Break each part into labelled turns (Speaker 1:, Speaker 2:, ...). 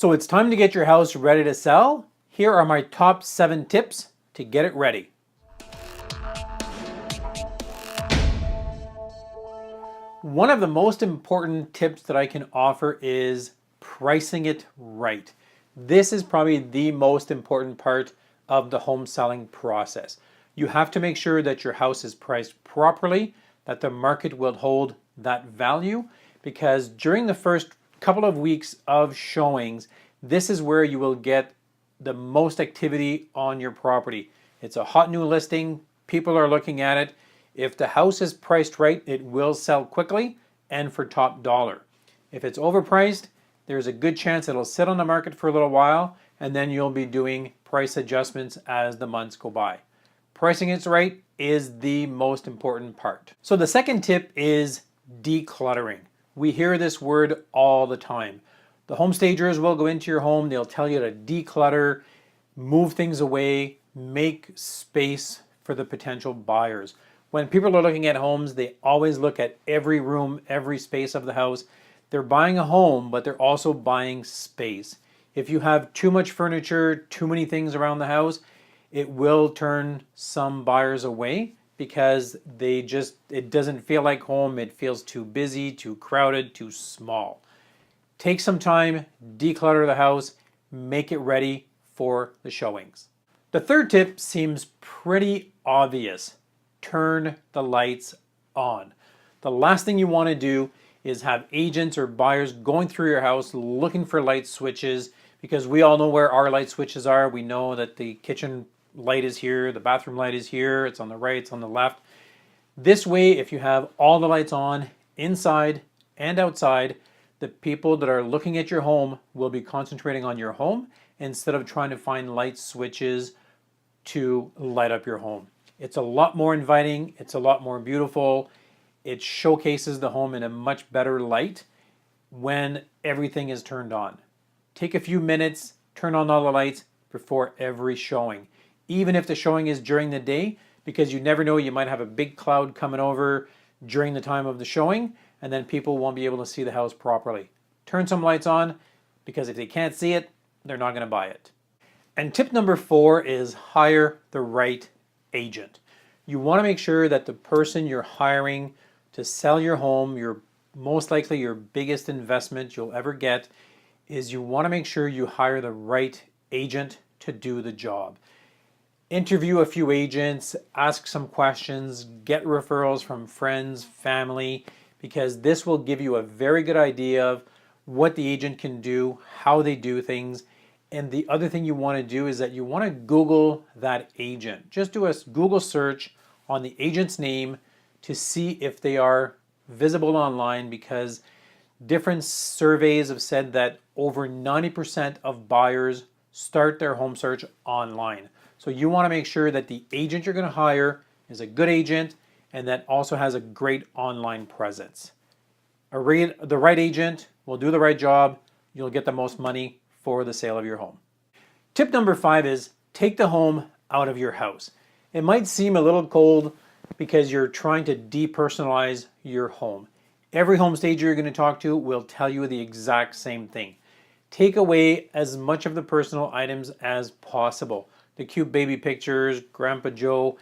Speaker 1: So it's time to get your house ready to sell. Here are my top 7 tips to get it ready. One of the most important tips that I can offer is pricing it right. This is probably the most important part of the home selling process. You have to make sure that your house is priced properly, that the market will hold that value, because during the first couple of weeks of showings, this is where you will get the most activity on your property. It's a hot new listing, people are looking at it. If the house is priced right, it will sell quickly and for top dollar. If it's overpriced, there's a good chance it'll sit on the market for a little while, and then you'll be doing price adjustments as the months go by. Pricing it right is the most important part. So the second tip is decluttering. We hear this word all the time. The home stagers will go into your home, they'll tell you to declutter, move things away, make space for the potential buyers. When people are looking at homes, they always look at every room, every space of the house. They're buying a home, but they're also buying space. If you have too much furniture, too many things around the house, it will turn some buyers away because it doesn't feel like home. It feels too busy, too crowded, too small. Take some time, declutter the house, make it ready for the showings. The third tip seems pretty obvious. Turn the lights on. The last thing you want to do is have agents or buyers going through your house looking for light switches, because we all know where our light switches are. We know that the kitchen light is here, the bathroom light is here, it's on the right, it's on the left. This way, if you have all the lights on inside and outside, the people that are looking at your home will be concentrating on your home instead of trying to find light switches to light up your home. It's a lot more inviting, it's a lot more beautiful. It showcases the home in a much better light when everything is turned on. Take a few minutes, turn on all the lights before every showing. Even if the showing is during the day, because you never know, you might have a big cloud coming over during the time of the showing, and then people won't be able to see the house properly. Turn some lights on, because if they can't see it, they're not going to buy it. And tip number 4 is hire the right agent. You want to make sure that the person you're hiring to sell your home, most likely your biggest investment you'll ever get, is you want to make sure you hire the right agent to do the job. Interview a few agents, ask some questions, get referrals from friends, family, because this will give you a very good idea of what the agent can do, how they do things. And the other thing you want to do is that you want to Google that agent. Just do a Google search on the agent's name to see if they are visible online, because different surveys have said that over 90% of buyers start their home search online. So you want to make sure that the agent you're going to hire is a good agent and that also has a great online presence. The right agent will do the right job. You'll get the most money for the sale of your home. Tip number 5 is take the home out of your house. It might seem a little cold because you're trying to depersonalize your home. Every home stager you're going to talk to will tell you the exact same thing. Take away as much of the personal items as possible. The cute baby pictures, Grandpa Joe,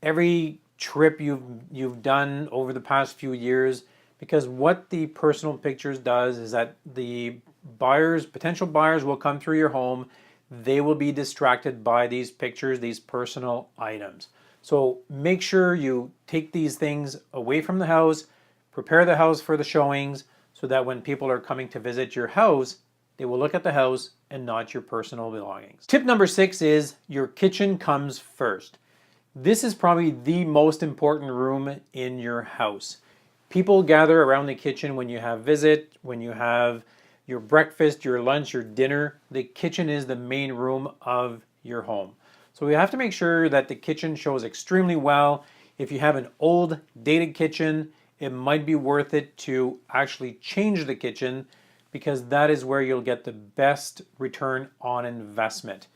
Speaker 1: every trip you've done over the past few years, because what the personal pictures does is that the potential buyers will come through your home. They will be distracted by these pictures, these personal items. So make sure you take these things away from the house, prepare the house for the showings, so that when people are coming to visit your house, they will look at the house and not your personal belongings. Tip number 6 is your kitchen comes first. This is probably the most important room in your house. People gather around the kitchen when you have visit, when you have your breakfast, your lunch, your dinner. The kitchen is the main room of your home. So we have to make sure that the kitchen shows extremely well. If you have an old, dated kitchen, it might be worth it to actually change the kitchen, because that is where you'll get the best return on investment.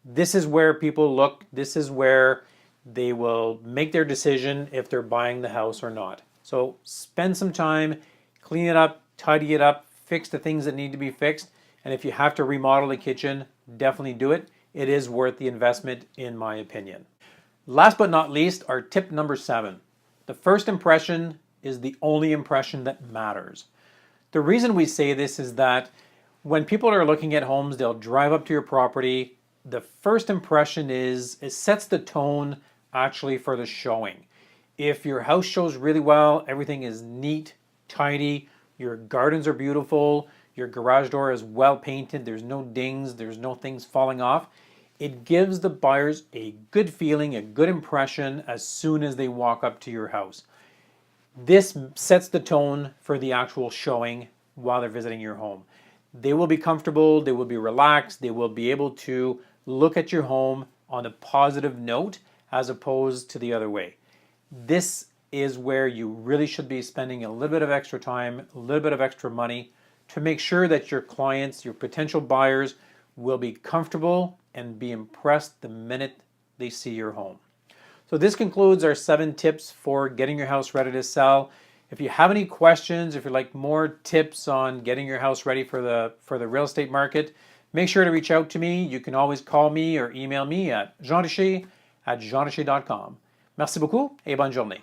Speaker 1: This is where people look. This is where they will make their decision if they're buying the house or not. So spend some time, clean it up, tidy it up, fix the things that need to be fixed, And if you have to remodel the kitchen, definitely do it. It is worth the investment, in my opinion. Last but not least, our tip number 7. The first impression is the only impression that matters. The reason we say this is that when people are looking at homes, they'll drive up to your property. The first impression is, it sets the tone actually for the showing. If your house shows really well, everything is neat, tidy, your gardens are beautiful, your garage door is well painted, there's no dings, there's no things falling off, it gives the buyers a good feeling, a good impression as soon as they walk up to your house. This sets the tone for the actual showing while they're visiting your home. They will be comfortable, they will be relaxed, they will be able to look at your home on a positive note as opposed to the other way. This is where you really should be spending a little bit of extra time, a little bit of extra money to make sure that your clients, your potential buyers, will be comfortable and be impressed the minute they see your home. So this concludes our 7 tips for getting your house ready to sell. If you have any questions, if you'd like more tips on getting your house ready for the real estate market, make sure to reach out to me. You can always call me or email me at jeanricher@jeanricher.com. Merci beaucoup et bonne journée.